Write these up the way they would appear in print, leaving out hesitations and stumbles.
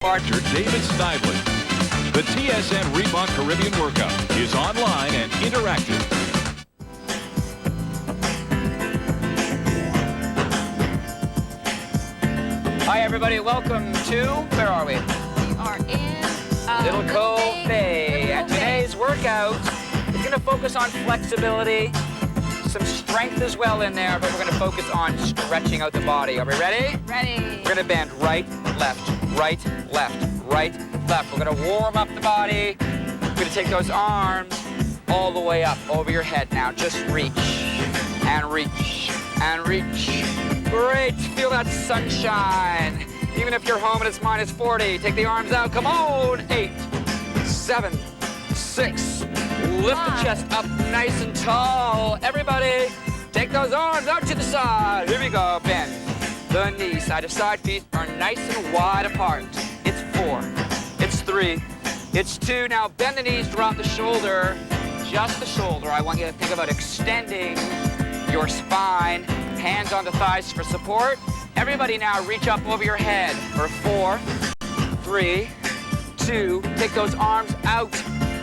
Archer David Snively. The TSN Reebok Caribbean Workout is online and interactive. Hi everybody, welcome to, where are we? We are in Little Cove Bay. And today's workout is going to focus on flexibility, some strength as well in there, but we're going to focus on stretching out the body. Are we ready? Ready. We're going to bend right, left, right, left, right, left. We're going to warm up the body. We're going to take those arms all the way up over your head now. Just reach and reach and reach. Great. Feel that sunshine. Even if you're home and it's minus 40, take the arms out. Come on. 8, 7, 6. Lift the chest up nice and tall. Everybody, take those arms out to the side. Here we go. Bend the knees. Side to side. Feet are nice and wide apart. It's 4. It's 3. It's 2. Now bend the knees. Drop the shoulder. Just the shoulder. I want you to think about extending your spine. Hands on the thighs for support. Everybody now reach up over your head for 4, 3, 2. Take those arms out.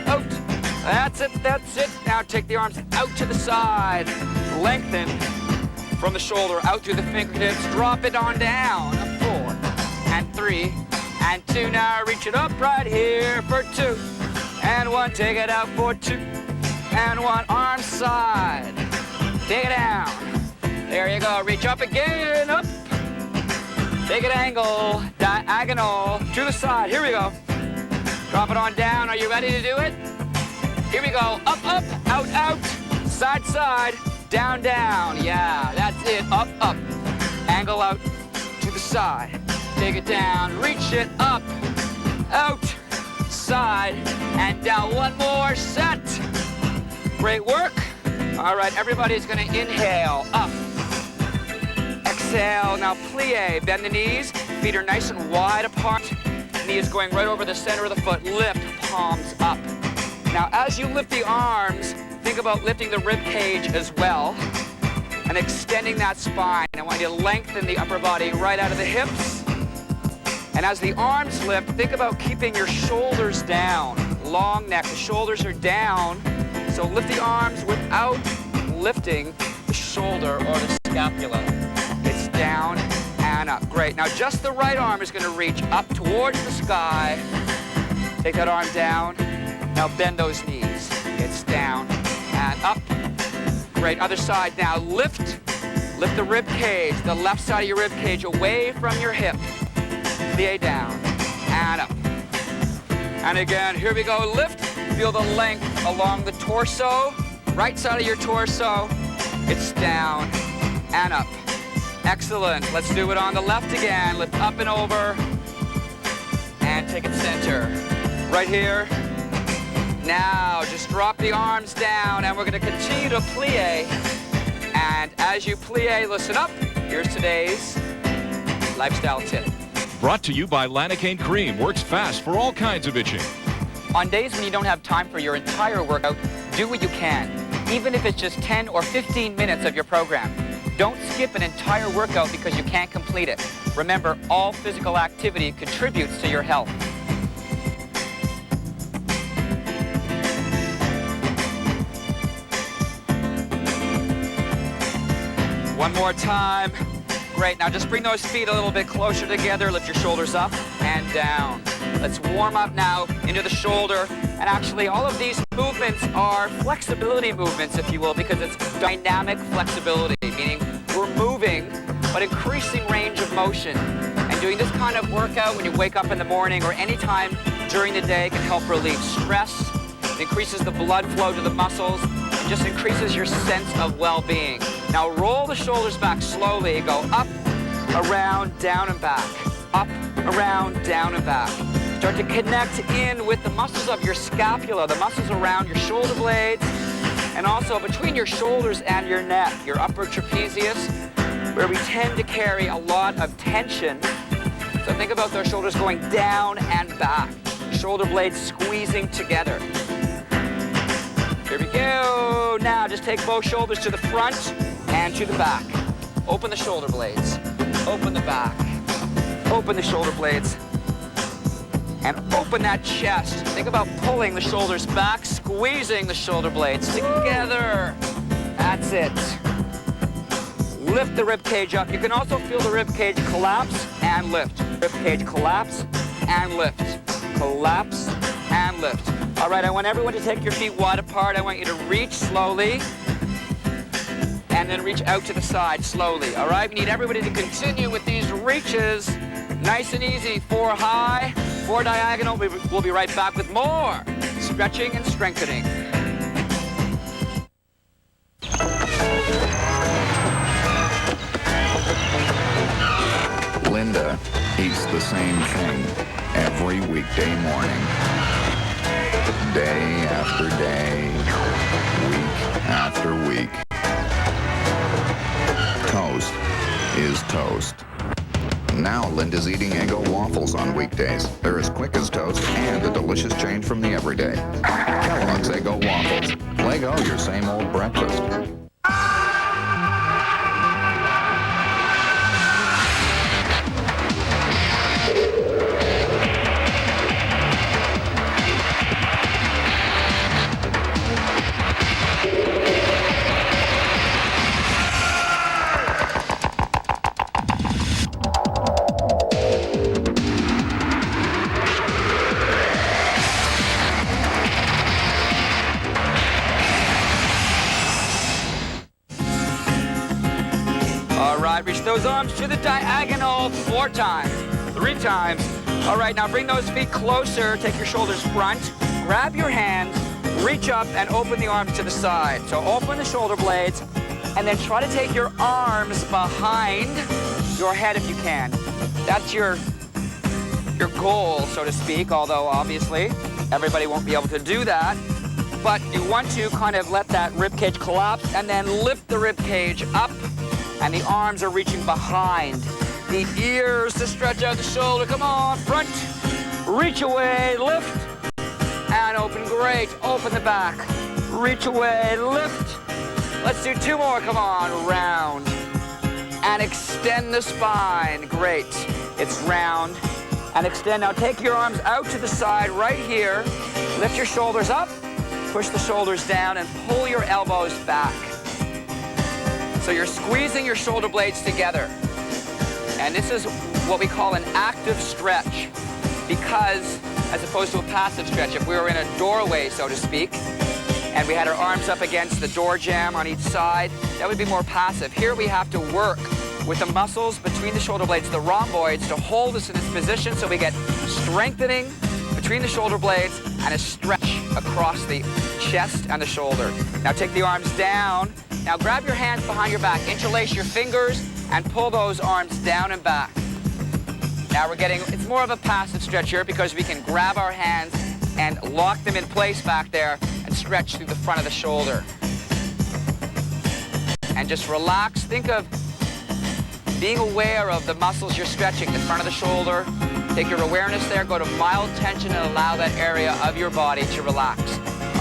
Out. That's it, that's it. Now take the arms out to the side. Lengthen from the shoulder out through the fingertips. Drop it on down. 4 and 3 and 2. Now reach it up right here for 2 and 1. Take it out for 2 and 1. Arm side. Take it down. There you go. Reach up again. Up. Take an angle. Diagonal to the side. Here we go. Drop it on down. Are you ready to do it? Here we go. Up, up, out, out, side, side, down, down. Yeah, that's it. Up, up. Angle out to the side. Take it down. Reach it up, out, side, and down. One more set. Great work. All right, everybody's going to inhale. Up. Exhale. Now plie. Bend the knees. Feet are nice and wide apart. Knee is going right over the center of the foot. Lift. Palms up. Now, as you lift the arms, think about lifting the rib cage as well and extending that spine. I want you to lengthen the upper body right out of the hips. And as the arms lift, think about keeping your shoulders down. Long neck, the shoulders are down. So lift the arms without lifting the shoulder or the scapula. It's down and up. Great. Now, just the right arm is going to reach up towards the sky. Take that arm down. Now bend those knees. It's down and up. Great. Other side now. Lift the rib cage, the left side of your rib cage away from your hip. Plie down and up. And again, here we go. Lift. Feel the length along the torso. Right side of your torso. It's down and up. Excellent. Let's do it on the left again. Lift up and over. And take it center. Right here. Now, just drop the arms down, and we're going to continue to plie. And as you plie, listen up. Here's today's lifestyle tip. Brought to you by Lanacane Cream. Works fast for all kinds of itching. On days when you don't have time for your entire workout, do what you can, even if it's just 10 or 15 minutes of your program. Don't skip an entire workout because you can't complete it. Remember, all physical activity contributes to your health. One more time. Great. Now just bring those feet a little bit closer together. Lift your shoulders up and down. Let's warm up now into the shoulder. And actually, all of these movements are flexibility movements, if you will, because it's dynamic flexibility, meaning we're moving, but increasing range of motion. And doing this kind of workout when you wake up in the morning or any time during the day can help relieve stress. It increases the blood flow to the muscles. It just increases your sense of well-being. Now roll the shoulders back slowly. Go up, around, down, and back. Up, around, down, and back. Start to connect in with the muscles of your scapula, the muscles around your shoulder blades, and also between your shoulders and your neck, your upper trapezius, where we tend to carry a lot of tension. So think about those shoulders going down and back. Shoulder blades squeezing together. Here we go. Now just take both shoulders to the front and to the back. Open the shoulder blades. Open the back. Open the shoulder blades. and open that chest. Think about pulling the shoulders back, squeezing the shoulder blades together. That's it. Lift the rib cage up. You can also feel the rib cage collapse and lift. Rib cage collapse and lift. Collapse and lift. All right, I want everyone to take your feet wide apart. I want you to reach slowly and then reach out to the side slowly. All right, we need everybody to continue with these reaches. Nice and easy. 4 high, 4 diagonal. We'll be right back with more stretching and strengthening. Linda eats the same thing every weekday morning. Day after day, week after week. Toast is toast. Now Linda's eating Eggo waffles on weekdays. They're as quick as toast and a delicious change from the everyday. Kellogg's Eggo waffles. Lego your same old breakfast. Reach those arms to the diagonal 4 times, 3 times. All right, now bring those feet closer. Take your shoulders front. Grab your hands, reach up, and open the arms to the side. So open the shoulder blades, and then try to take your arms behind your head if you can. That's your goal, so to speak, although obviously everybody won't be able to do that. But you want to kind of let that rib cage collapse and then lift the rib cage up. And the arms are reaching behind. The ears to stretch out the shoulder. Come on, front. Reach away, lift, and open. Great. Open the back. Reach away, lift. Let's do 2 more. Come on, round. And extend the spine. Great. It's round and extend. Now take your arms out to the side right here. Lift your shoulders up. Push the shoulders down and pull your elbows back. So you're squeezing your shoulder blades together. And this is what we call an active stretch, because as opposed to a passive stretch, if we were in a doorway, so to speak, and we had our arms up against the door jamb on each side, that would be more passive. Here we have to work with the muscles between the shoulder blades, the rhomboids, to hold us in this position so we get strengthening between the shoulder blades and a stretch across the chest and the shoulder. Now take the arms down. Now grab your hands behind your back, interlace your fingers, and pull those arms down and back. Now it's more of a passive stretch here because we can grab our hands and lock them in place back there and stretch through the front of the shoulder. And just relax. Think of being aware of the muscles you're stretching, the front of the shoulder. Take your awareness there, go to mild tension and allow that area of your body to relax.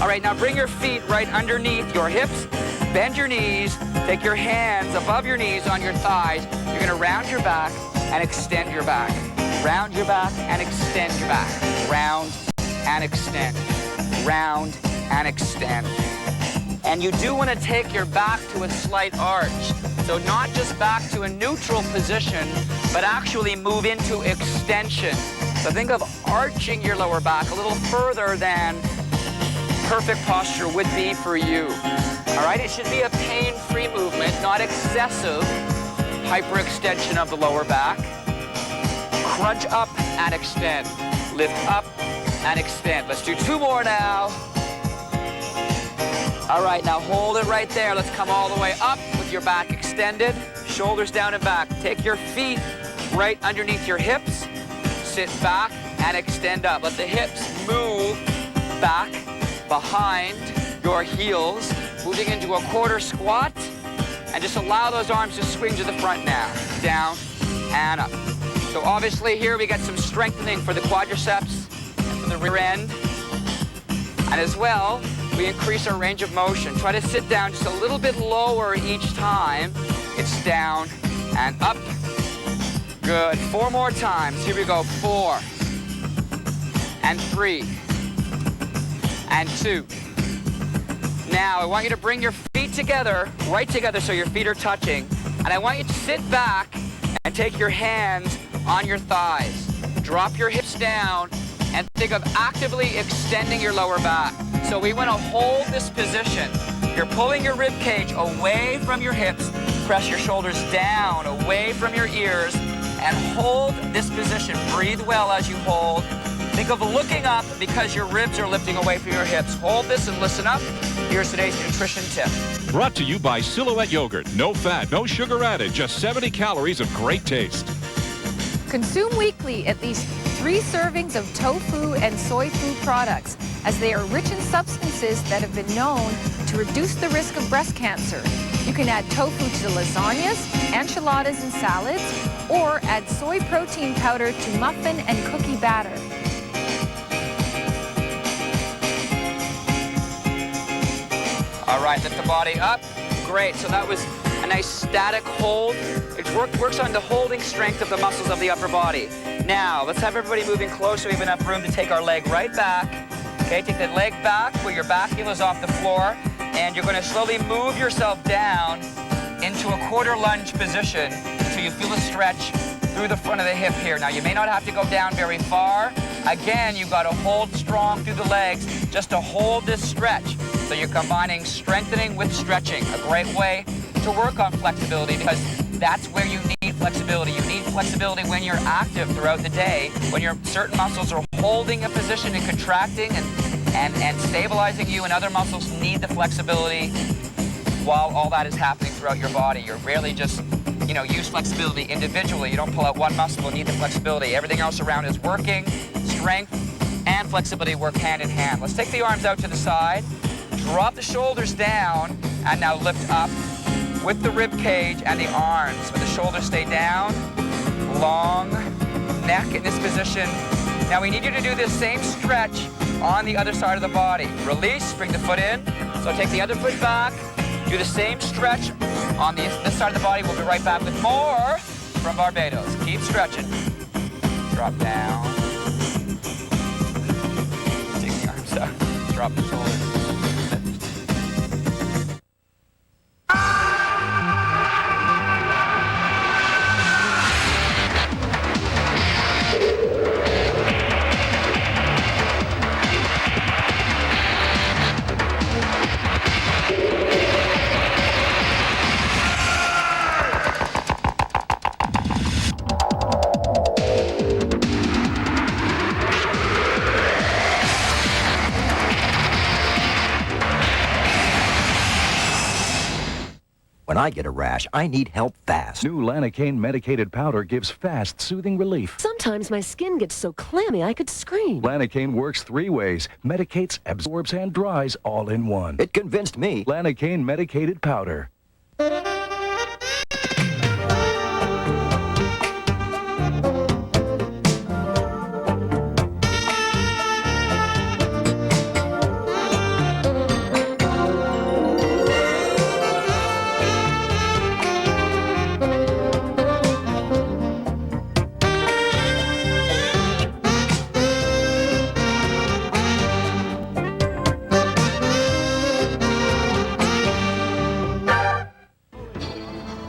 All right, now bring your feet right underneath your hips. Bend your knees, take your hands above your knees on your thighs. You're gonna round your back and extend your back. Round your back and extend your back. Round and extend. Round and extend. And you do wanna take your back to a slight arch. So not just back to a neutral position, but actually move into extension. So think of arching your lower back a little further than perfect posture would be for you. All right, it should be a pain-free movement, not excessive hyperextension of the lower back. Crunch up and extend. Lift up and extend. Let's do 2 more now. All right, now hold it right there. Let's come all the way up with your back extended, shoulders down and back. Take your feet right underneath your hips. Sit back and extend up. Let the hips move back behind your heels, moving into a quarter squat, and just allow those arms to swing to the front now. Down and up. So obviously here we get some strengthening for the quadriceps and for the rear end. And as well, we increase our range of motion. Try to sit down just a little bit lower each time. It's down and up. Good. 4 more times. Here we go. 4, and 3, and 2. Now, I want you to bring your feet together, right together so your feet are touching. And I want you to sit back and take your hands on your thighs. Drop your hips down and think of actively extending your lower back. So we want to hold this position. You're pulling your rib cage away from your hips. Press your shoulders down, away from your ears, and hold this position. Breathe well as you hold. Think of looking up because your ribs are lifting away from your hips. Hold this and listen up. Here's today's nutrition tip. Brought to you by Silhouette Yogurt. No fat, no sugar added, just 70 calories of great taste. Consume weekly at least 3 servings of tofu and soy food products, as they are rich in substances that have been known to reduce the risk of breast cancer. You can add tofu to lasagnas, enchiladas, and salads, or add soy protein powder to muffin and cookie batter. All right, lift the body up. Great, so that was a nice static hold. It works on the holding strength of the muscles of the upper body. Now, let's have everybody moving closer. We have enough room to take our leg right back. Okay, take the leg back where your back heel is off the floor, and you're going to slowly move yourself down into a quarter lunge position so you feel a stretch through the front of the hip here. Now, you may not have to go down very far. Again, you've got to hold strong through the legs just to hold this stretch. So you're combining strengthening with stretching, a great way to work on flexibility, because that's where you need flexibility. You need flexibility when you're active throughout the day, when your certain muscles are holding a position and contracting and stabilizing you, and other muscles need the flexibility while all that is happening throughout your body. You're rarely just, use flexibility individually. You don't pull out one muscle and need the flexibility. Everything else around is working. Strength and flexibility work hand in hand. Let's take the arms out to the side. Drop the shoulders down, and now lift up with the rib cage and the arms. With the shoulders stay down, long neck in this position. Now we need you to do this same stretch on the other side of the body. Release, bring the foot in. So take the other foot back, do the same stretch on this side of the body. We'll be right back with more from Barbados. Keep stretching. Drop down. Take the arms out, drop the shoulders. When I get a rash, I need help fast. New Lanacane medicated powder gives fast, soothing relief. Sometimes my skin gets so clammy I could scream. Lanacane works 3 ways. Medicates, absorbs, and dries all in one. It convinced me. Lanacane medicated powder.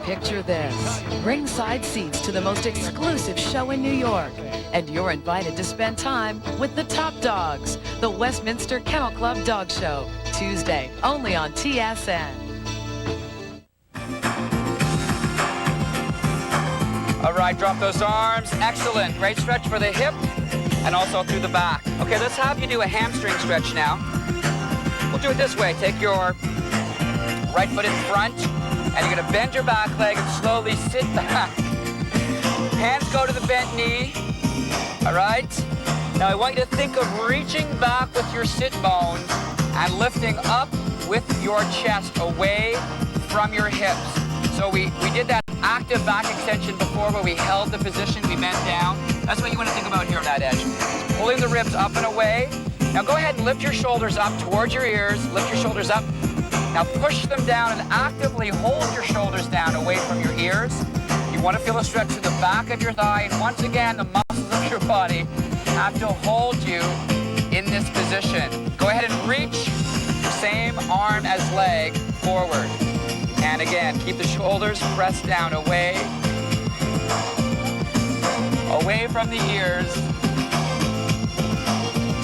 Picture this, ringside seats to the most exclusive show in New York. And you're invited to spend time with the top dogs, the Westminster Kennel Club Dog Show, Tuesday, only on TSN. All right, drop those arms. Excellent. Great stretch for the hip and also through the back. Okay, let's have you do a hamstring stretch now. We'll do it this way. Take your right foot in front, and you're going to bend your back leg and slowly sit back. Hands go to the bent knee. All right? Now I want you to think of reaching back with your sit bones and lifting up with your chest away from your hips. So we did that active back extension before where we held the position, we bent down. That's what you want to think about here on that edge. Pulling the ribs up and away. Now go ahead and lift your shoulders up towards your ears. Lift your shoulders up. Now push them down and actively hold your shoulders down away from your ears. You want to feel a stretch to the back of your thigh. And once again, the muscles of your body have to hold you in this position. Go ahead and reach, same arm as leg, forward. And again, keep the shoulders pressed down, away from the ears.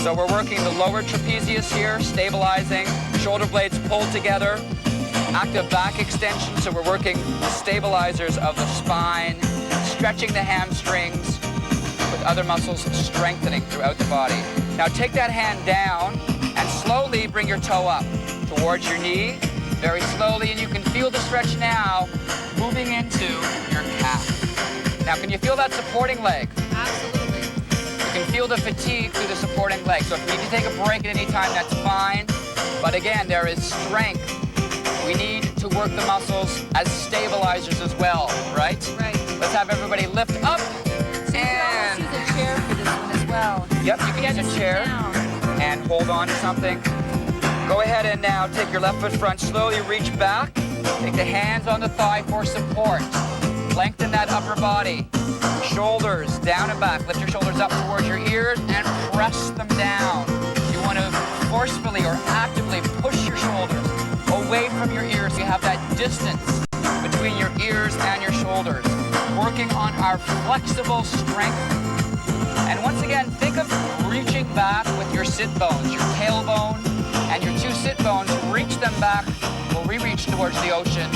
So we're working the lower trapezius here, stabilizing, shoulder blades pulled together, active back extension, so we're working the stabilizers of the spine, stretching the hamstrings with other muscles strengthening throughout the body. Now take that hand down and slowly bring your toe up towards your knee, very slowly, and you can feel the stretch now moving into your calf. Now can you feel that supporting leg? Absolutely. You can feel the fatigue through the supporting leg. So if you need to take a break at any time, that's fine. But again, there is strength. We need to work the muscles as stabilizers as well, right? Right. Let's have everybody lift up. So you can almost use a chair for this one as well. Yep, you can use a chair and hold on to something. Go ahead and now take your left foot front, slowly reach back. Take the hands on the thigh for support. Lengthen that upper body. Shoulders down and back. Lift your shoulders up towards your ears and press them down. You want to forcefully or actively push your shoulders away from your ears. You have that distance between your ears and your shoulders. Working on our flexible strength. And once again, think of reaching back with your sit bones, your tailbone and your two sit bones. Reach them back. Well, we reach towards the ocean.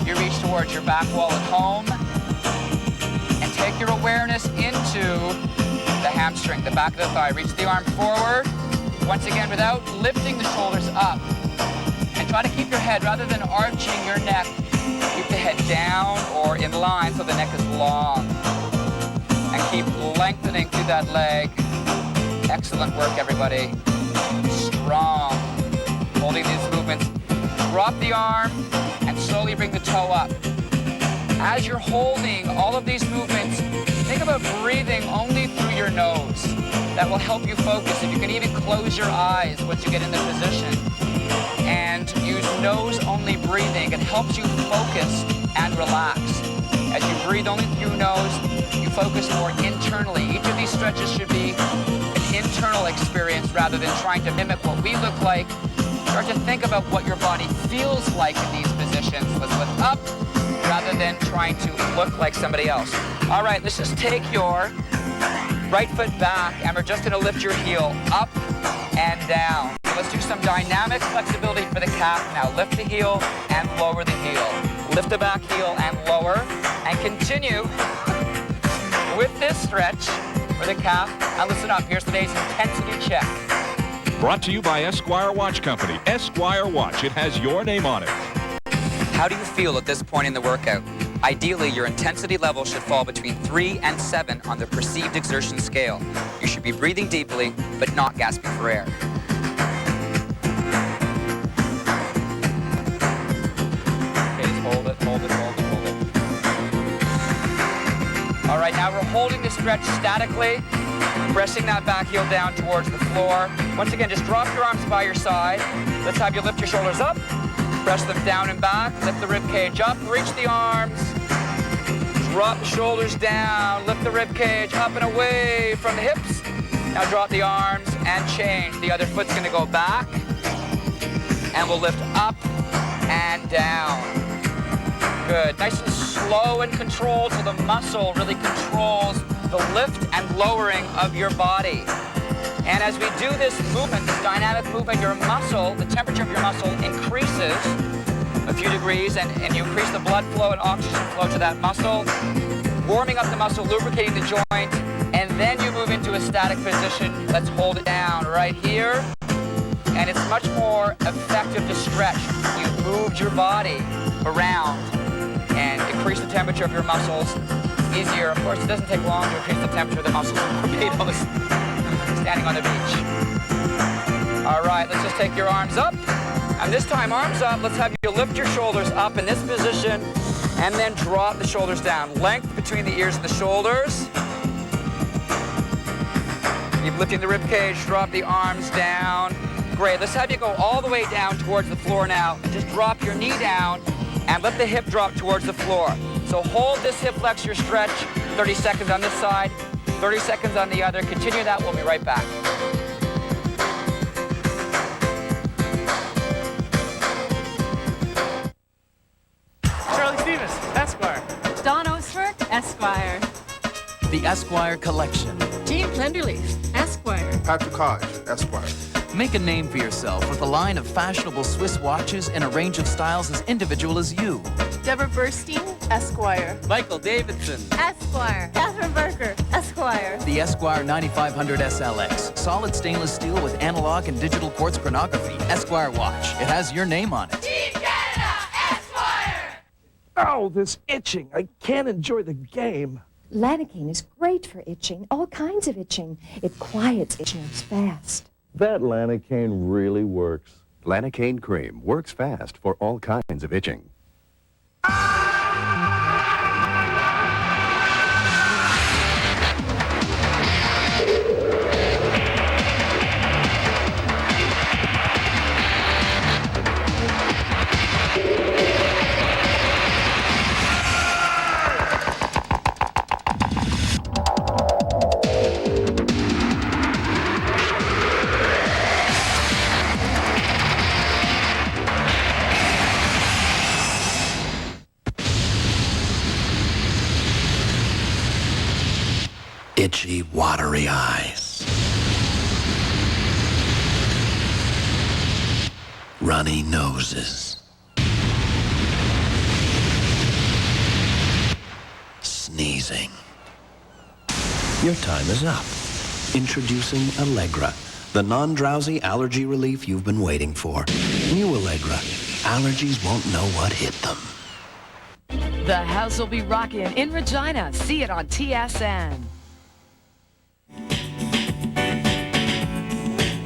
You reach towards your back wall at home. And take your awareness into the hamstring, the back of the thigh. Reach the arm forward. Once again, without lifting the shoulders up. And try to keep your head, rather than arching your neck, keep the head down or in line so the neck is long. And keep lengthening through that leg. Excellent work, everybody. Strong. Holding these movements. Drop the arm and slowly bring the toe up. As you're holding all of these movements, think about breathing only through your nose. That will help you focus. If you can even close your eyes once you get in the position. And use nose-only breathing. It helps you focus and relax. As you breathe only through your nose, you focus more internally. Each of these stretches should be an internal experience rather than trying to mimic what we look like. Start to think about what your body feels like in these positions. Let's lift up rather than trying to look like somebody else. All right, let's just take your right foot back and we're just gonna lift your heel up and down. So let's do some dynamic flexibility for the calf. Now lift the heel and lower the heel. Lift the back heel and lower and continue with this stretch for the calf. Now listen up, here's today's intensity check. Brought to you by Esquire Watch Company. Esquire Watch, it has your name on it. How do you feel at this point in the workout? Ideally, your intensity level should fall between 3 and 7 on the perceived exertion scale. You should be breathing deeply, but not gasping for air. Okay, just hold it, hold it, hold it, hold it. All right, now we're holding the stretch statically, pressing that back heel down towards the floor. Once again, just drop your arms by your side. Let's have you lift your shoulders up. Press them down and back, lift the rib cage up, reach the arms, drop the shoulders down, lift the rib cage up and away from the hips. Now drop the arms and change. The other foot's gonna go back, and we'll lift up and down. Good, nice and slow and controlled so the muscle really controls the lift and lowering of your body. And as we do this movement, this dynamic movement, your muscle, the temperature of your muscle increases a few degrees and you increase the blood flow and oxygen flow to that muscle, warming up the muscle, lubricating the joint, and then you move into a static position. Let's hold it down right here. And it's much more effective to stretch. You've moved your body around and increase the temperature of your muscles. Easier, of course, it doesn't take long to increase the temperature of the muscles in Barbados. Standing on the beach. All right, let's just take your arms up. And this time, arms up, let's have you lift your shoulders up in this position and then drop the shoulders down. Length between the ears and the shoulders. Keep lifting the rib cage, drop the arms down. Great, let's have you go all the way down towards the floor now. And just drop your knee down and let the hip drop towards the floor. So hold this hip flexor stretch, 30 seconds on this side. 30 seconds on the other. Continue that. We'll be right back. Charlie Stevens, Esquire. Don Osberg, Esquire. The Esquire Collection. Jean Plenderleaf, Esquire. Patrick Hodge, Esquire. Make a name for yourself with a line of fashionable Swiss watches in a range of styles as individual as you. Deborah Burstein, Esquire. Michael Davidson, Esquire. Catherine Berger, Esquire. The Esquire 9500 SLX. Solid stainless steel with analog and digital quartz chronography. Esquire watch. It has your name on it. Team Canada, Esquire. Ow, this itching. I can't enjoy the game. Lanacane is great for itching, all kinds of itching. It quiets itch nerves fast. That Lanacane really works. Lanacane cream works fast for all kinds of itching. Itchy, watery eyes. Runny noses. Sneezing. Your time is up. Introducing Allegra, the non-drowsy allergy relief you've been waiting for. New Allegra. Allergies won't know what hit them. The house will be rocking in Regina. See it on TSN.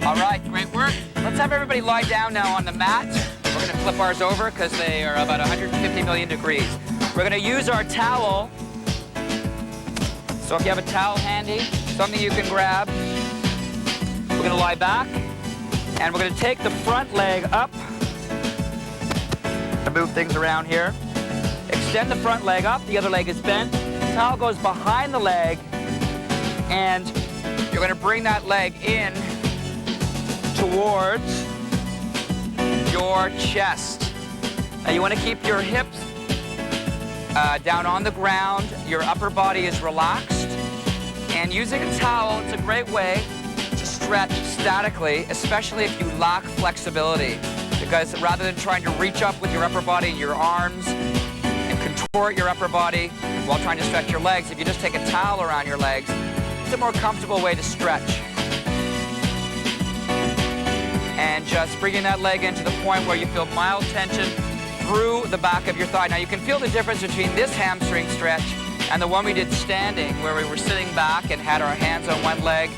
All right, great work. Let's have everybody lie down now on the mat. We're going to flip ours over because they are about 150 million degrees. We're going to use our towel. So if you have a towel handy, something you can grab. We're going to lie back, and we're going to take the front leg up. Move things around here. Extend the front leg up. The other leg is bent. The towel goes behind the leg, and you're going to bring that leg in towards your chest. Now you want to keep your hips down on the ground. Your upper body is relaxed. And using a towel, it's a great way to stretch statically, especially if you lack flexibility. Because rather than trying to reach up with your upper body, your arms, and contort your upper body while trying to stretch your legs, if you just take a towel around your legs, it's a more comfortable way to stretch. And just bringing that leg into the point where you feel mild tension through the back of your thigh. Now you can feel the difference between this hamstring stretch and the one we did standing, where we were sitting back and had our hands on one leg,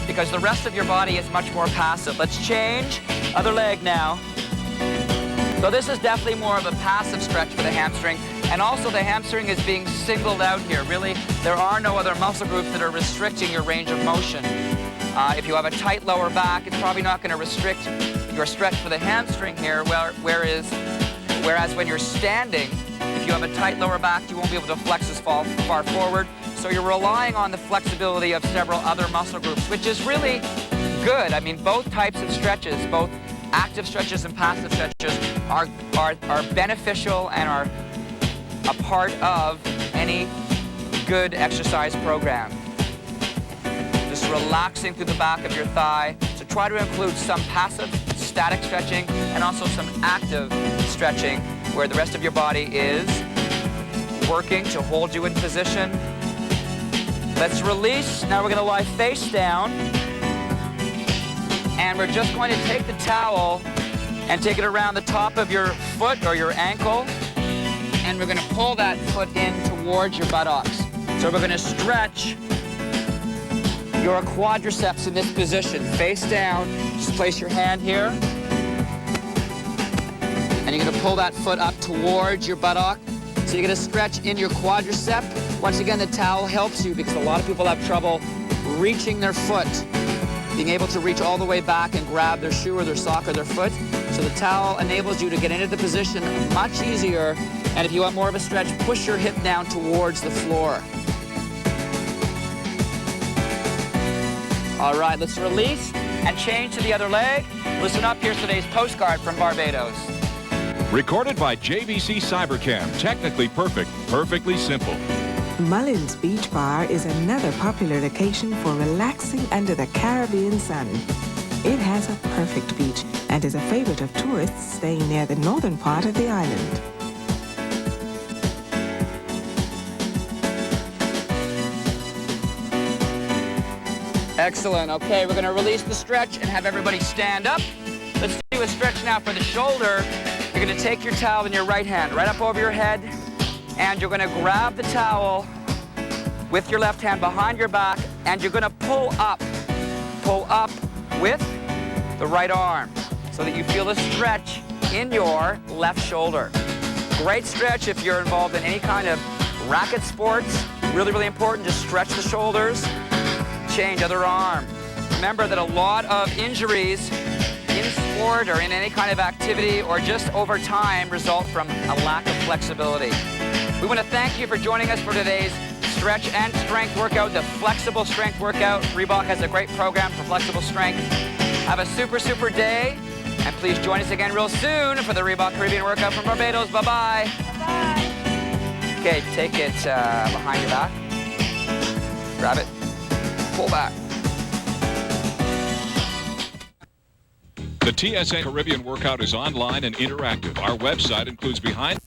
because the rest of your body is much more passive. Let's change. Other leg now. So this is definitely more of a passive stretch for the hamstring. And also the hamstring is being singled out here. Really, there are no other muscle groups that are restricting your range of motion. If you have a tight lower back, it's probably not going to restrict your stretch for the hamstring here, whereas when you're standing, if you have a tight lower back, you won't be able to flex as far forward. So you're relying on the flexibility of several other muscle groups, which is really good. I mean, both types of stretches, both active stretches and passive stretches, are beneficial and are a part of any good exercise program. Just relaxing through the back of your thigh. So try to include some passive, static stretching and also some active stretching where the rest of your body is working to hold you in position. Let's release. Now we're going to lie face down. And we're just going to take the towel and take it around the top of your foot or your ankle. And we're going to pull that foot in towards your buttocks. So we're going to stretch your quadriceps in this position, face down. Just place your hand here. And you're going to pull that foot up towards your buttock. So you're going to stretch in your quadricep. Once again, the towel helps you because a lot of people have trouble reaching their foot, being able to reach all the way back and grab their shoe or their sock or their foot. So the towel enables you to get into the position much easier. And if you want more of a stretch, push your hip down towards the floor. All right, let's release and change to the other leg. Listen up, here's today's postcard from Barbados. Recorded by JVC Cybercam. Technically perfect, perfectly simple. Mullins Beach Bar is another popular location for relaxing under the Caribbean sun. It has a perfect beach and is a favorite of tourists staying near the northern part of the island. Excellent. Okay, we're going to release the stretch and have everybody stand up. Let's do a stretch now for the shoulder. You're going to take your towel in your right hand right up over your head, and you're going to grab the towel with your left hand behind your back, and you're going to pull up with the right arm so that you feel a stretch in your left shoulder. Great stretch if you're involved in any kind of racket sports. Really, really important. Just stretch the shoulders. Change other arm. Remember that a lot of injuries in sport or in any kind of activity or just over time result from a lack of flexibility. We want to thank you for joining us for today's stretch and strength workout, the flexible strength workout. Reebok has a great program for flexible strength. Have a super, super day, and please join us again real soon for the Reebok Caribbean workout from Barbados. Bye-bye. Bye-bye. Okay, take it behind your back. Grab it. Pull back. The TSN Caribbean workout is online and interactive. Our website includes behind